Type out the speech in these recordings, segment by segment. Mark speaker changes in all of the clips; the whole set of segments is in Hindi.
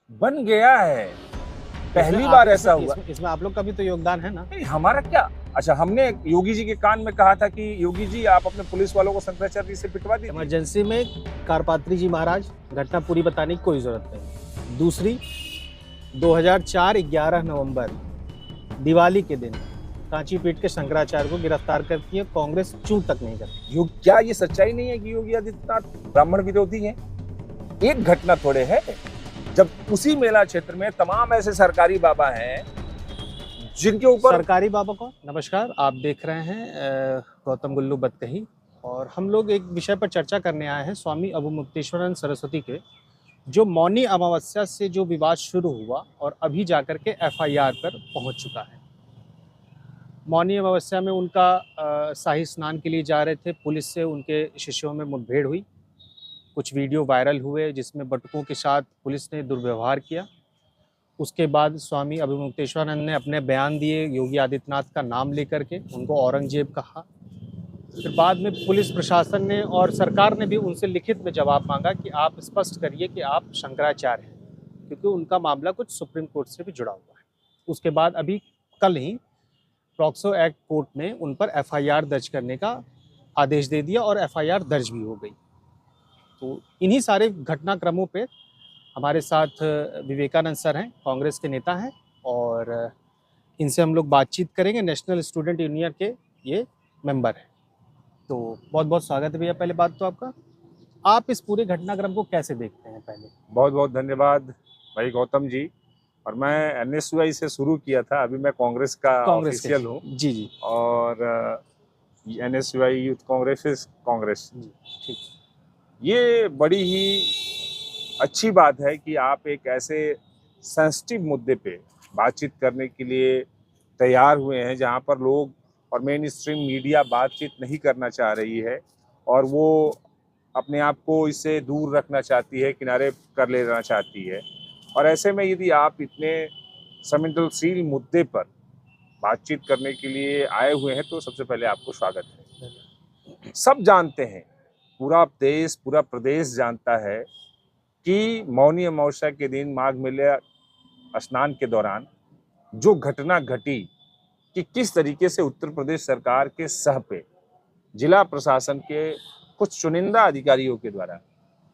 Speaker 1: बन गया है। पहली
Speaker 2: इसमें
Speaker 1: बार ऐसा हुआ।
Speaker 2: इसमें आप लोग का भी तो योगदान है ना।
Speaker 1: नहीं, हमारा क्या। अच्छा, हमने योगी जी के कान में कहा था कि योगी जी आप अपने पुलिस वालों को शंकराचार्य जी से पिटवा दीजिए।
Speaker 2: इमरजेंसी में कारपात्री जी महाराज, घटना पूरी बताने की कोई जरूरत नहीं। दूसरी, 2004 11 नवंबर दिवाली के दिन कांची पीट के शंकराचार्य को गिरफ्तार करती है, कांग्रेस चूं तक नहीं करती।
Speaker 1: क्या ये सच्चाई नहीं है कि योगी आदित्यनाथ ब्राह्मण विरोधी हैं? एक घटना थोड़े है, जब उसी मेला क्षेत्र में तमाम ऐसे सरकारी बाबा हैं जिनके ऊपर।
Speaker 2: सरकारी बाबा को नमस्कार, आप देख रहे हैं गौतम गुल्लू बतकही, और हम लोग एक विषय पर चर्चा करने आए हैं, स्वामी अवमुक्तेश्वरानंद सरस्वती के जो मौनी अमावस्या से जो विवाद शुरू हुआ और अभी जाकर के एफआईआर पर पहुंच चुका है। मौनी अमावस्या में उनका शाही स्नान के लिए जा रहे थे, पुलिस से उनके शिष्यों में मुठभेड़ हुई, कुछ वीडियो वायरल हुए जिसमें बटुकों के साथ पुलिस ने दुर्व्यवहार किया। उसके बाद स्वामी अभिमुक्तेश्वरानंद ने अपने बयान दिए, योगी आदित्यनाथ का नाम लेकर के उनको औरंगजेब कहा। फिर बाद में पुलिस प्रशासन ने और सरकार ने भी उनसे लिखित में जवाब मांगा कि आप स्पष्ट करिए कि आप शंकराचार्य हैं, क्योंकि उनका मामला कुछ सुप्रीम कोर्ट से भी जुड़ा हुआ है। उसके बाद अभी कल ही प्रॉक्सो एक्ट कोर्ट ने उन पर एफआईआर दर्ज करने का आदेश दे दिया और एफआईआर दर्ज भी हो गई। तो इन्हीं सारे घटनाक्रमों पे हमारे साथ विवेकानंद सर हैं, कांग्रेस के नेता हैं, और इनसे हम लोग बातचीत करेंगे। नेशनल स्टूडेंट यूनियन के ये मेंबर हैं। तो बहुत बहुत स्वागत है भैया। पहले बात तो आपका, आप इस पूरे घटनाक्रम को कैसे देखते हैं? पहले
Speaker 1: बहुत बहुत धन्यवाद भाई गौतम जी। और मैं एनएसयूआई से शुरू किया था, अभी मैं कांग्रेस का ऑफिशियल हूँ।
Speaker 2: जी जी।
Speaker 1: और एनएसयूआई यूथ कांग्रेस।
Speaker 2: ठीक।
Speaker 1: ये बड़ी ही अच्छी बात है कि आप एक ऐसे सेंसिटिव मुद्दे पे बातचीत करने के लिए तैयार हुए हैं जहां पर लोग और मेन स्ट्रीम मीडिया बातचीत नहीं करना चाह रही है, और वो अपने आप को इससे दूर रखना चाहती है, किनारे कर लेना चाहती है। और ऐसे में यदि आप इतने संवेदनशील मुद्दे पर बातचीत करने के लिए आए हुए हैं तो सबसे पहले आपको स्वागत है। सब जानते हैं, पूरा देश पूरा प्रदेश जानता है कि मौनी अमावस्या के दिन माघ मेले स्नान के दौरान जो घटना घटी कि किस तरीके से उत्तर प्रदेश सरकार के सह पे जिला प्रशासन के कुछ चुनिंदा अधिकारियों के द्वारा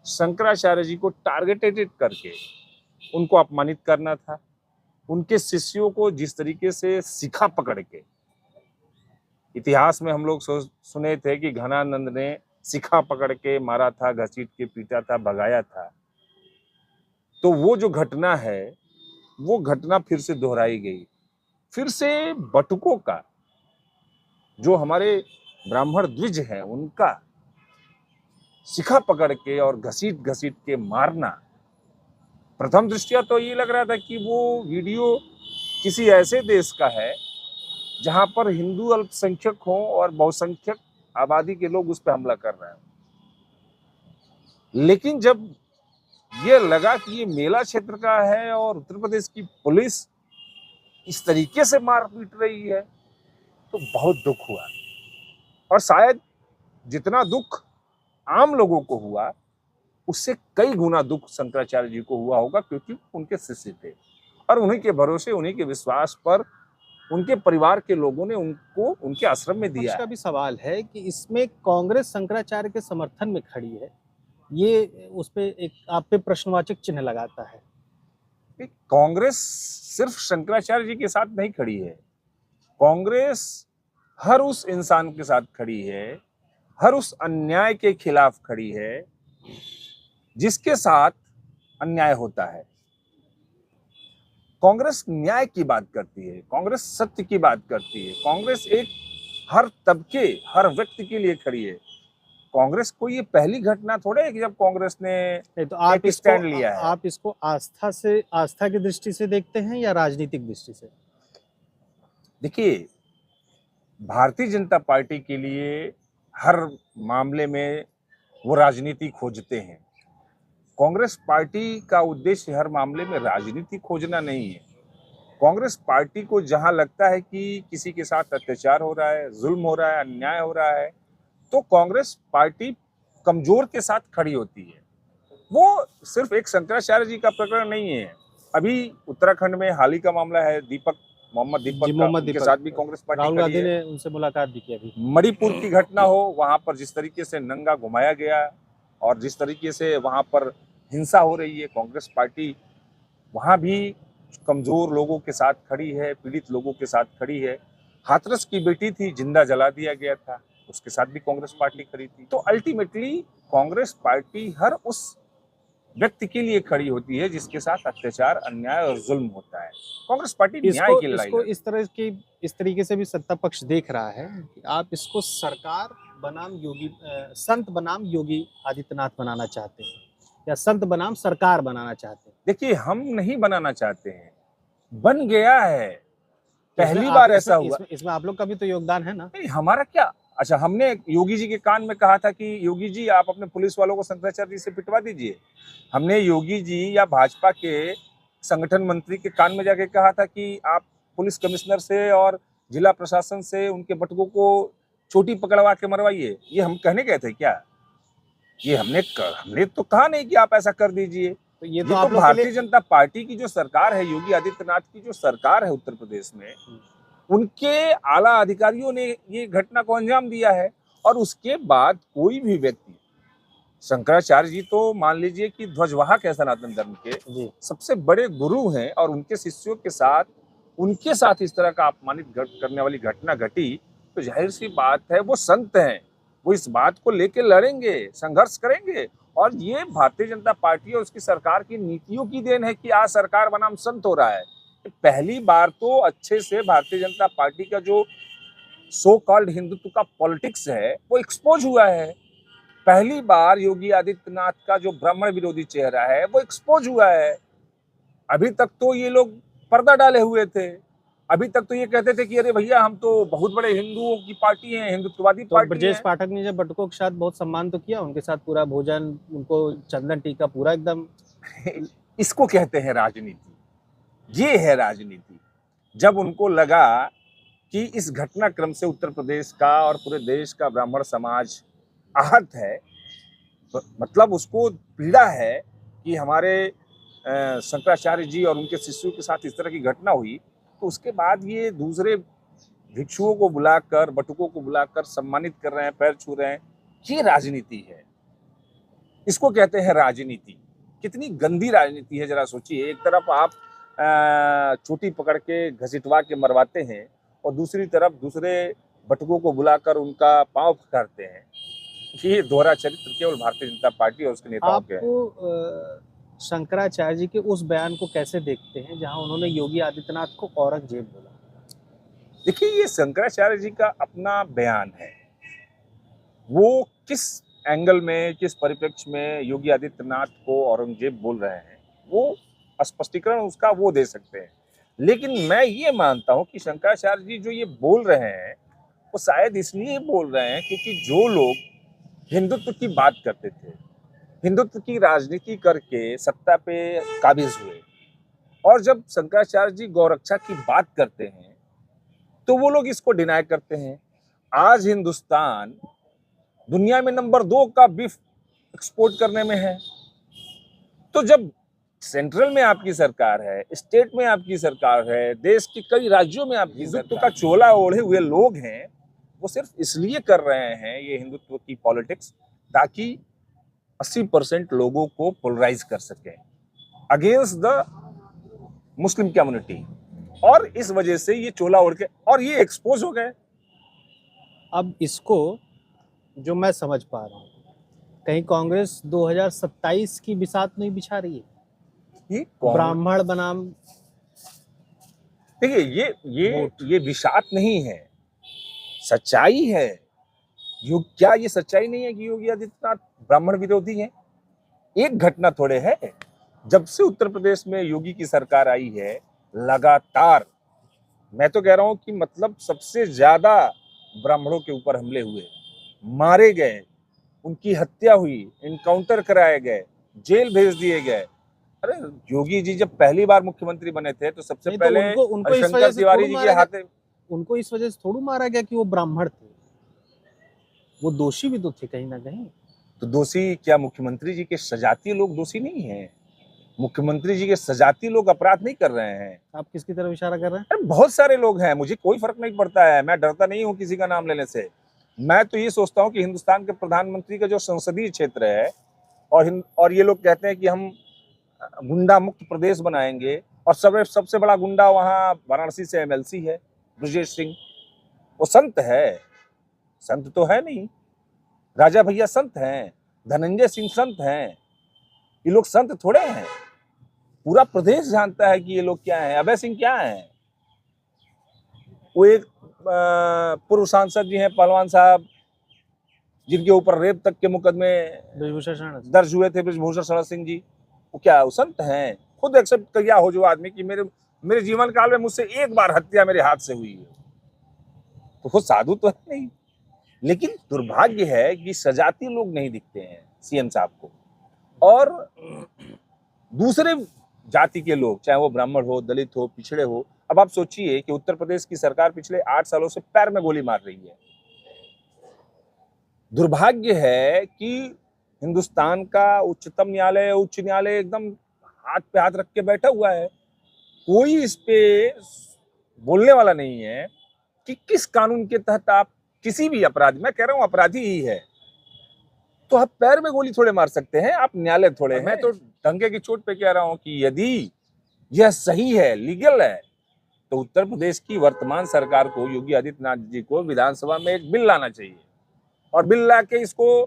Speaker 1: शंकराचार्य जी को टारगेटेड करके उनको अपमानित करना था। उनके शिष्यों को जिस तरीके से शिखा पकड़ के, इतिहास में हम लोग सुने थे कि घनानंद ने शिखा पकड़ के मारा था, घसीट के पीटा था, भगाया था। तो वो जो घटना है वो घटना फिर से दोहराई गई। फिर से बटुकों का, जो हमारे ब्राह्मण द्विज हैं, उनका शिखा पकड़ के और घसीट घसीट के मारना। प्रथम दृष्टया तो ये लग रहा था कि वो वीडियो किसी ऐसे देश का है जहां पर हिंदू अल्पसंख्यक हो और बहुसंख्यक आबादी के लोग उस पर हमला कर रहे हैं। लेकिन जब ये लगा कि ये मेला क्षेत्र का है और उत्तर प्रदेश की पुलिस इस तरीके से मार पीट रही है तो बहुत दुख हुआ। और शायद जितना दुख आम लोगों को हुआ उससे कई गुना दुख शंकराचार्य जी को हुआ होगा, क्योंकि उनके शिष्य थे और उन्हीं के भरोसे, उन्हीं के विश्वास पर उनके परिवार के लोगों ने उनको उनके आश्रम में दिया।
Speaker 2: का भी सवाल है कि इसमें कांग्रेस शंकराचार्य के समर्थन में खड़ी है, ये उस पे एक आप पे प्रश्नवाचक चिन्ह लगाता है।
Speaker 1: कांग्रेस सिर्फ शंकराचार्य जी के साथ नहीं खड़ी है, कांग्रेस हर उस इंसान के साथ खड़ी है, हर उस अन्याय के खिलाफ खड़ी है जिसके साथ अन्याय होता है। कांग्रेस न्याय की बात करती है, कांग्रेस सत्य की बात करती है, कांग्रेस एक हर तबके, हर व्यक्ति के लिए खड़ी है। कांग्रेस को ये पहली घटना थोड़े है कि जब कांग्रेस ने
Speaker 2: तो आप
Speaker 1: एक स्टैंड लिया है।
Speaker 2: आप इसको आस्था की दृष्टि से देखते हैं या राजनीतिक दृष्टि से?
Speaker 1: देखिए, भारतीय जनता पार्टी के लिए हर मामले में वो राजनीति खोजते हैं। कांग्रेस पार्टी का उद्देश्य हर मामले में राजनीति खोजना नहीं है। कांग्रेस पार्टी को जहां लगता है कि किसी के साथ अत्याचार हो रहा है, जुल्म हो रहा है, अन्याय हो रहा है, तो कांग्रेस पार्टी कमजोर के साथ खड़ी होती है। वो सिर्फ एक शंकराचार्य जी का प्रकरण नहीं है। अभी उत्तराखंड में हाल ही का मामला है मोहम्मद
Speaker 2: जी,
Speaker 1: दीपक का,
Speaker 2: मोहम्मद
Speaker 1: उनके
Speaker 2: दीपक।
Speaker 1: साथ भी कांग्रेस पार्टी
Speaker 2: राहुल
Speaker 1: खड़ी
Speaker 2: गांधी
Speaker 1: है।
Speaker 2: ने उनसे मुलाकात भी की अभी।
Speaker 1: मणिपुर की घटना हो, वहां पर जिस तरीके से नंगा घुमाया गया और जिस तरीके से वहां पर हिंसा हो रही है, कांग्रेस पार्टी वहां भी कमजोर लोगों के साथ खड़ी है, पीड़ित लोगों के साथ खड़ी है। हाथरस की बेटी थी, जिंदा जला दिया गया था, उसके साथ भी कांग्रेस पार्टी खड़ी थी। तो अल्टीमेटली कांग्रेस पार्टी हर उस व्यक्ति के लिए खड़ी होती है जिसके साथ अत्याचार, अन्याय और जुल्म होता है। कांग्रेस पार्टी न्याय की लड़ाई
Speaker 2: इसको
Speaker 1: लड़ती है।
Speaker 2: इस तरीके से भी सत्ता पक्ष देख रहा है कि आप इसको सरकार बनाम संत बनाम योगी आदित्यनाथ बनाना चाहते हैं या संत बनाम सरकार बनाना चाहते हैं।
Speaker 1: देखिए, हम नहीं बनाना चाहते हैं, बन गया है। पहली
Speaker 2: इसमें
Speaker 1: बार ऐसा हुआ।
Speaker 2: इसमें आप लोग का भी तो योगदान है ना।
Speaker 1: नहीं, हमारा क्या। अच्छा, हमने योगी जी के कान में कहा था कि योगी जी आप अपने पुलिस वालों को शंकराचार्य जी से पिटवा दीजिए। हमने योगी जी या भाजपा के संगठन मंत्री के कान में जाके कहा था कि आप पुलिस कमिश्नर से और जिला प्रशासन से उनके बटुकों को चोटी पकड़वा के मरवाइए। ये हम कहने गए थे क्या? ये हमने तो कहा नहीं कि आप ऐसा कर दीजिए।
Speaker 2: तो ये
Speaker 1: ये
Speaker 2: तो
Speaker 1: तो
Speaker 2: आप लोग के
Speaker 1: भारतीय
Speaker 2: लिए
Speaker 1: जनता पार्टी की जो सरकार है, योगी आदित्यनाथ की जो सरकार है उत्तर प्रदेश में, उनके आला अधिकारियों ने ये घटना को अंजाम दिया है। और उसके बाद कोई भी व्यक्ति, शंकराचार्य जी तो मान लीजिए कि ध्वजवाहक है सनातन धर्म के,
Speaker 2: जी
Speaker 1: सबसे बड़े गुरु हैं, और उनके शिष्यों के साथ उनके साथ इस तरह का अपमानित करने वाली घटना घटी, तो जाहिर सी बात है वो संत हैं, वो इस बात को लेके लड़ेंगे, संघर्ष करेंगे। और ये भारतीय जनता पार्टी और उसकी सरकार की नीतियों की देन है कि आज सरकार बनाम संत हो रहा है। पहली बार तो अच्छे से भारतीय जनता पार्टी का जो सो कॉल्ड हिंदुत्व का पॉलिटिक्स है वो एक्सपोज हुआ है। पहली बार योगी आदित्यनाथ का जो ब्राह्मण विरोधी चेहरा है वो एक्सपोज हुआ है। अभी तक तो ये लोग पर्दा डाले हुए थे। अभी तक तो ये कहते थे कि अरे भैया हम तो बहुत बड़े हिंदुओं की पार्टी हैं, हिंदुत्ववादी
Speaker 2: तो
Speaker 1: पार्टी
Speaker 2: ब्रजेश
Speaker 1: है।
Speaker 2: पाठक ने जब बटुकों के साथ बहुत सम्मान तो किया, उनके साथ पूरा भोजन, उनको चंदन टीका पूरा एकदम।
Speaker 1: इसको कहते हैं राजनीति। ये है राजनीति। जब उनको लगा कि इस घटनाक्रम से उत्तर प्रदेश का और पूरे देश का ब्राह्मण समाज आहत है, मतलब उसको पीड़ा है कि हमारे शंकराचार्य जी और उनके शिष्यों के साथ इस तरह की घटना हुई, तो उसके बाद ये दूसरे भिक्षुओं को बुलाकर, बटुकों को बुलाकर सम्मानित कर रहे हैं, पैर छू रहे हैं। ये राजनीति है, इसको कहते हैं राजनीति। कितनी गंदी राजनीति है, जरा सोचिए। एक तरफ आप चोटी पकड़ के घसीटवा के मरवाते हैं और दूसरी तरफ दूसरे बटुकों को बुलाकर उनका पांव पकड़ते हैं। ये दोहरा चरित्र केवल भारतीय जनता पार्टी और उसके नेताओं के हैं।
Speaker 2: आपको शंकराचार्य जी के उस बयान को कैसे देखते हैं जहां उन्होंने योगी आदित्यनाथ को औरंगजेब बोला?
Speaker 1: देखिए, ये शंकराचार्य जी का अपना बयान है। वो किस एंगल में, किस परिप्रेक्ष्य में योगी आदित्यनाथ को औरंगजेब बोल रहे हैं, वो स्पष्टीकरण उसका वो दे सकते हैं। लेकिन मैं ये मानता हूं कि शंकराचार्य जी जो ये बोल रहे हैं वो शायद इसलिए बोल रहे हैं क्योंकि जो लोग हिंदुत्व की बात करते थे, हिंदुत्व की राजनीति करके सत्ता पे काबिज हुए, और जब शंकराचार्य जी गौरक्षा की बात करते हैं तो वो लोग इसको डिनाई करते हैं। आज हिंदुस्तान दुनिया में नंबर 2 का बीफ एक्सपोर्ट करने में है। तो जब सेंट्रल में आपकी सरकार है, स्टेट में आपकी सरकार है, देश के कई राज्यों में आपकी हिंदुत्व का चोला ओढ़े हुए लोग हैं, वो सिर्फ इसलिए कर रहे हैं ये हिंदुत्व की पॉलिटिक्स ताकि 80% लोगों को पोलराइज कर सके अगेंस्ट द मुस्लिम कम्युनिटी, और इस वजह से ये चोला ओढ़ के और ये एक्सपोज हो गए।
Speaker 2: अब इसको जो मैं समझ पा रहा हूँ, कहीं कांग्रेस 2027 की बिसात नहीं बिछा रही है ब्राह्मण बनाम।
Speaker 1: देखिए, ये विषाद नहीं है, सच्चाई है। क्या ये सच्चाई नहीं है कि योगी आदित्यनाथ ब्राह्मण विरोधी हैं? एक घटना थोड़े है। जब से उत्तर प्रदेश में योगी की सरकार आई है, लगातार, मैं तो कह रहा हूं कि मतलब सबसे ज्यादा ब्राह्मणों के ऊपर हमले हुए, मारे गए, उनकी हत्या हुई, इनकाउंटर कराए गए, जेल भेज दिए गए। अरे योगी जी जब पहली बार मुख्यमंत्री बने थे तो सबसे पहले
Speaker 2: उनको
Speaker 1: शंकर तिवारी जी के हाथ,
Speaker 2: उनको इस वजह से थोड़ा मारा गया कि वो ब्राह्मण थे, वो दोषी भी तो थे कहीं ना कहीं।
Speaker 1: तो दोषी क्या मुख्यमंत्री जी के सजातीय लोग दोषी नहीं हैं? मुख्यमंत्री जी के सजातीय लोग अपराध नहीं कर रहे हैं।
Speaker 2: आप किसकी तरफ इशारा कर रहे हैं?
Speaker 1: अरे बहुत सारे लोग हैं, मुझे कोई फर्क नहीं पड़ता है, मैं डरता नहीं हूँ किसी का नाम लेने से। मैं तो ये सोचता हूँ कि हिंदुस्तान के प्रधानमंत्री का जो संसदीय क्षेत्र है और ये लोग कहते हैं कि हम गुंडा मुक्त प्रदेश बनाएंगे, और सबसे बड़ा गुंडा वहाँ वाराणसी से एमएलसी है ब्रजेश सिंह। वो संत है? संत तो है नहीं। राजा भैया संत हैं, धनंजय सिंह संत हैं, ये लोग संत थोड़े हैं। पूरा प्रदेश जानता है कि ये लोग क्या हैं। अभय सिंह क्या हैं? वो एक पूर्व सांसद जी हैं, पहलवान साहब, जिनके ऊपर रेप तक के मुकदमे दर्ज हुए थे, ब्रजभूषण शरण सिंह जी। वो क्या वो संत हैं? खुद एक्सेप्ट किया हो जो आदमी कि मेरे जीवन काल में मुझसे एक बार हत्या मेरे हाथ से हुई है, तो खुद साधु तो है नहीं। लेकिन दुर्भाग्य है कि सजाती लोग नहीं दिखते हैं सीएम साहब को, और दूसरे जाति के लोग, चाहे वो ब्राह्मण हो, दलित हो, पिछड़े हो। अब आप सोचिए कि उत्तर प्रदेश की सरकार पिछले 8 सालों से पैर में गोली मार रही है। दुर्भाग्य है कि हिंदुस्तान का उच्चतम न्यायालय, उच्च न्यायालय एकदम हाथ पे हाथ रख के बैठा हुआ है। कोई इस पे बोलने वाला नहीं है कि किस कानून के तहत आप किसी भी अपराधी, मैं कह रहा हूं अपराधी ही है, तो आप पैर में गोली थोड़े मार सकते हैं, आप न्यायालय थोड़े हैं। मैं तो डंके की चोट पे कह रहा हूं कि यदि यह सही है, लीगल है, तो उत्तर प्रदेश की वर्तमान सरकार को, योगी आदित्यनाथ जी को विधानसभा में एक बिल लाना चाहिए, और बिल ला के इसको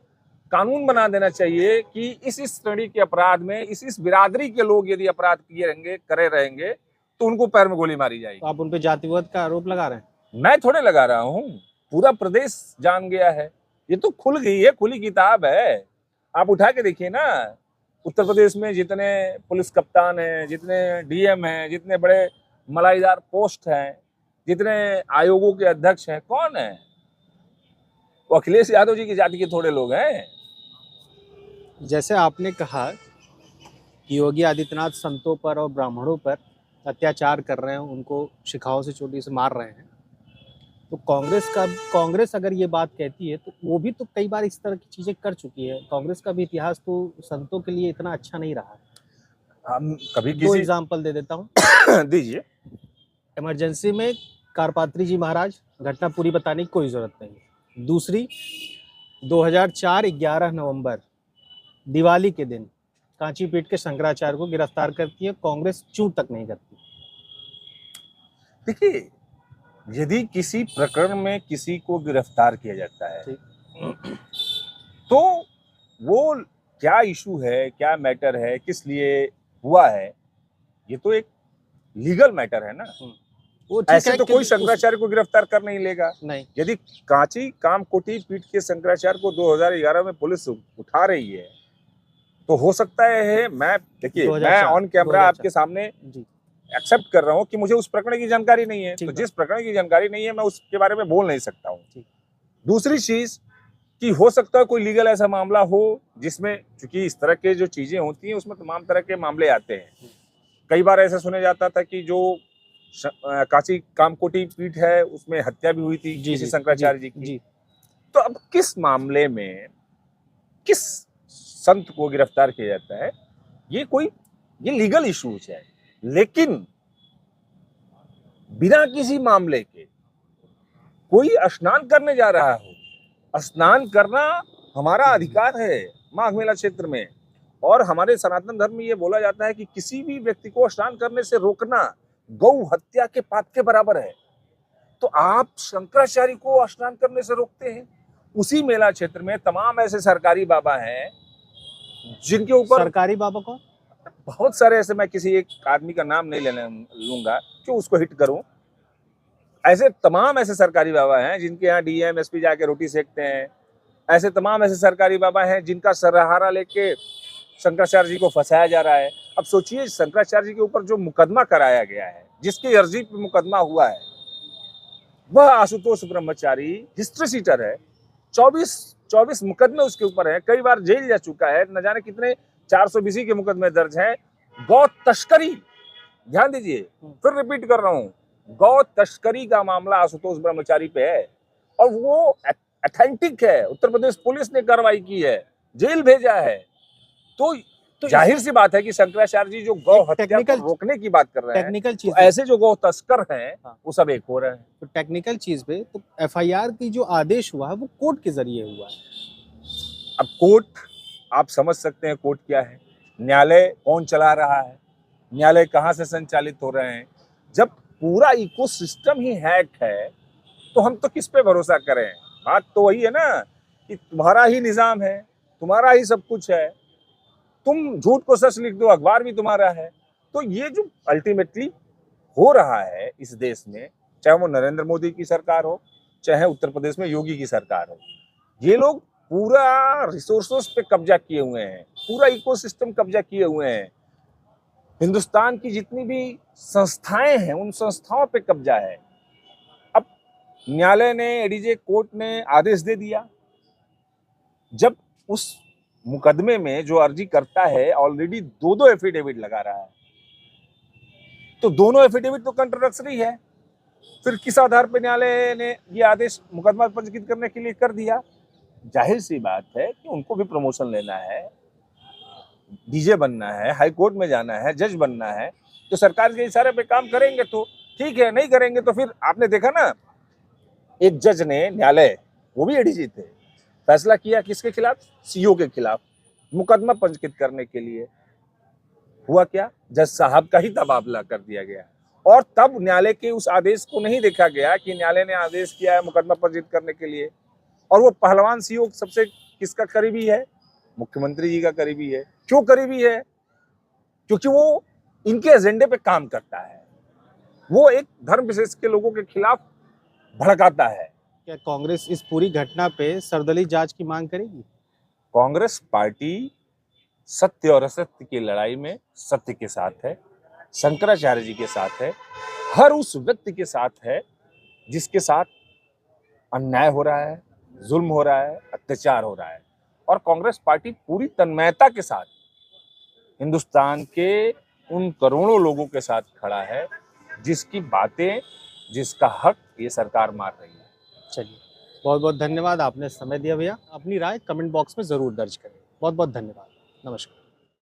Speaker 1: कानून बना देना चाहिए कि इस श्रेणी के अपराध में इस बिरादरी के लोग यदि अपराध करे रहेंगे तो उनको पैर में गोली मारी जाएगी।
Speaker 2: तो आप उन पे जातिवाद का आरोप लगा रहे हैं?
Speaker 1: मैं थोड़े लगा रहा हूँ, पूरा प्रदेश जान गया है, ये तो खुल गई है, खुली किताब है। आप उठा के देखिए ना, उत्तर प्रदेश में जितने पुलिस कप्तान हैं, जितने डीएम हैं, जितने बड़े मलाईदार पोस्ट हैं, जितने आयोगों के अध्यक्ष हैं, कौन है? वो अखिलेश यादव जी की जाति के थोड़े लोग हैं।
Speaker 2: जैसे आपने कहा कि योगी आदित्यनाथ संतों पर और ब्राह्मणों पर अत्याचार कर रहे हैं, उनको शिखाओं से चोटी से मार रहे हैं, तो कांग्रेस अगर ये बात कहती है तो वो भी तो कई बार इस तरह की चीजें कर चुकी है। कांग्रेस का भी इतिहास तो संतों के लिए इतना अच्छा नहीं रहा है।
Speaker 1: हम कभी
Speaker 2: दो एग्जाम्पल दे देता हूँ।
Speaker 1: दीजिए।
Speaker 2: इमरजेंसी में कारपात्री जी महाराज, घटना पूरी बताने की कोई जरूरत नहीं। दूसरी, 2004 11 नवंबर दिवाली के दिन कांची पीठ के शंकराचार्य को गिरफ्तार करती है, कांग्रेस चूं तक नहीं करती।
Speaker 1: देखिए, यदि किसी प्रकरण में किसी को गिरफ्तार किया जाता है तो वो क्या इशू है, क्या मैटर है, किस लिए हुआ है, ये तो एक लीगल मैटर है ना।
Speaker 2: वो
Speaker 1: ऐसे तो कोई शंकराचार्य को गिरफ्तार कर नहीं लेगा।
Speaker 2: नहीं।
Speaker 1: यदि कांची कामकोटी पीठ के शंकराचार्य को 2011 में पुलिस उठा रही है तो हो सकता है, मैं ऑन कैमरा आपके सामने एक्सेप्ट कर रहा हूँ कि मुझे उस प्रकरण की जानकारी नहीं है, तो जिस प्रकरण की जानकारी नहीं है मैं उसके बारे में बोल नहीं सकता हूँ। दूसरी चीज कि हो सकता है कोई लीगल ऐसा मामला हो जिसमें, चूंकि इस तरह के जो चीजें होती हैं उसमें तमाम तरह के मामले आते हैं। कई बार ऐसा सुना जाता था कि जो कांची कामकोटी पीठ है उसमें हत्या भी हुई थी किसी शंकराचार्य जी की। तो अब किस मामले में किस संत को गिरफ्तार किया जाता है, ये लीगल इश्यूज है। लेकिन बिना किसी मामले के कोई स्नान करने जा रहा हो, स्नान करना हमारा अधिकार है माघ मेला क्षेत्र में, और हमारे सनातन धर्म में ये बोला जाता है कि किसी भी व्यक्ति को स्नान करने से रोकना गौ हत्या के पाप के बराबर है। तो आप शंकराचार्य को स्नान करने से रोकते हैं। उसी मेला क्षेत्र में तमाम ऐसे सरकारी बाबा हैं जिनके ऊपर,
Speaker 2: सरकारी बाबा को
Speaker 1: बहुत सारे ऐसे, मैं किसी एक आदमी का नाम नहीं लेने लूंगा क्यों उसको हिट करूं, ऐसे तमाम ऐसे सरकारी बाबा हैं जिनके यहाँ डीएम एसपी जाके रोटी सेकते हैं। ऐसे तमाम ऐसे सरकारी बाबा हैं जिनका सहारा लेके शंकराचार्य जी को फंसाया जा रहा है। अब सोचिए, शंकराचार्य जी के ऊपर जो मुकदमा कराया गया है, जिसकी अर्जी पे मुकदमा हुआ है, वह आशुतोष ब्रह्मचारी हिस्ट्री सीटर है। 24 मुकदमे उसके ऊपर है, कई बार जेल जा चुका है, न जाने कितने 420 के मुकदमे दर्ज हैं। गौ तस्करी, ध्यान दीजिए, फिर रिपीट कर रहा हूं, गौ तस्करी का मामला आशुतोष ब्रह्मचारी पे है, और वो ऑथेंटिक है। उत्तर प्रदेश पुलिस ने कार्रवाई की है, जेल भेजा है। तो जाहिर सी बात है कि शंकराचार्य जी जो गौ हत्या को रोकने की बात कर रहे हैं,
Speaker 2: टेक्निकल चीज
Speaker 1: तो ऐसे जो गौ तस्कर हैं
Speaker 2: हाँ।
Speaker 1: वो सब एक हो रहे हैं।
Speaker 2: तो टेक्निकल चीज पे तो एफआईआर की जो आदेश हुआ है वो कोर्ट के जरिए हुआ है।
Speaker 1: अब कोर्ट, आप समझ सकते हैं कोर्ट क्या है, न्यायालय कौन चला रहा है, न्यायालय कहाँ से संचालित हो रहे हैं। जब पूरा इकोसिस्टम ही हैक है तो हम तो किस पे भरोसा करें। बात तो वही है ना कि तुम्हारा ही निजाम है, तुम्हारा ही सब कुछ है, तुम झूठ को सच लिख दो, अखबार भी तुम्हारा है। तो ये जो अल्टीमेटली हो रहा है इस देश में, चाहे वो नरेंद्र मोदी की सरकार हो, चाहे उत्तर प्रदेश में योगी की सरकार हो, ये लोग पूरा रिसोर्सेस पे कब्जा किए हुए हैं, पूरा इकोसिस्टम कब्जा किए हुए हैं। हिंदुस्तान की जितनी भी संस्थाएं हैं उन संस्थाओं पे कब्जा है। अब न्यायालय ने, एडीजे कोर्ट ने आदेश दे दिया, जब उस मुकदमे में जो अर्जी करता है ऑलरेडी दो एफिडेविट लगा रहा है, तो दोनों एफिडेविट तो कंट्रोवर्सी है, फिर किस आधार पर न्यायालय ने ये आदेश मुकदमा पंजीकृत करने के लिए कर दिया। जाहिर सी बात है कि उनको भी प्रमोशन लेना है, डीजे बनना है, हाई कोर्ट में जाना है, जज बनना है, तो सरकार के इशारे पे काम करेंगे तो ठीक है, नहीं करेंगे तो फिर आपने देखा ना, एक जज ने, न्यायालय, वो भी एडीजी थे, फैसला किया किसके खिलाफ, सीओ के खिलाफ, मुकदमा पंजीकृत करने के लिए। हुआ क्या, जज साहब का ही तबादला कर दिया गया। और तब न्यायालय के उस आदेश को नहीं देखा गया कि न्यायालय ने आदेश किया है मुकदमा पंजीकृत करने के लिए। और वो पहलवान सीओ सबसे किसका करीबी है, मुख्यमंत्री जी का करीबी है। क्यों करीबी है, क्योंकि वो इनके एजेंडे पे काम करता है, वो एक धर्म विशेष के लोगों के खिलाफ भड़काता है।
Speaker 2: क्या कांग्रेस इस पूरी घटना पे सर्वदलीय जांच की मांग करेगी?
Speaker 1: कांग्रेस पार्टी सत्य और असत्य की लड़ाई में सत्य के साथ है, शंकराचार्य जी के साथ है, हर उस व्यक्ति के साथ है जिसके साथ अन्याय हो रहा है, जुल्म हो रहा है, अत्याचार हो रहा है। और कांग्रेस पार्टी पूरी तन्मयता के साथ हिंदुस्तान के उन करोड़ों लोगों के साथ खड़ा है जिसकी बातें, जिसका हक ये सरकार मार रही है।
Speaker 2: चलिए, बहुत बहुत धन्यवाद, आपने समय दिया भैया। अपनी राय कमेंट बॉक्स में जरूर दर्ज करें। बहुत बहुत धन्यवाद, नमस्कार।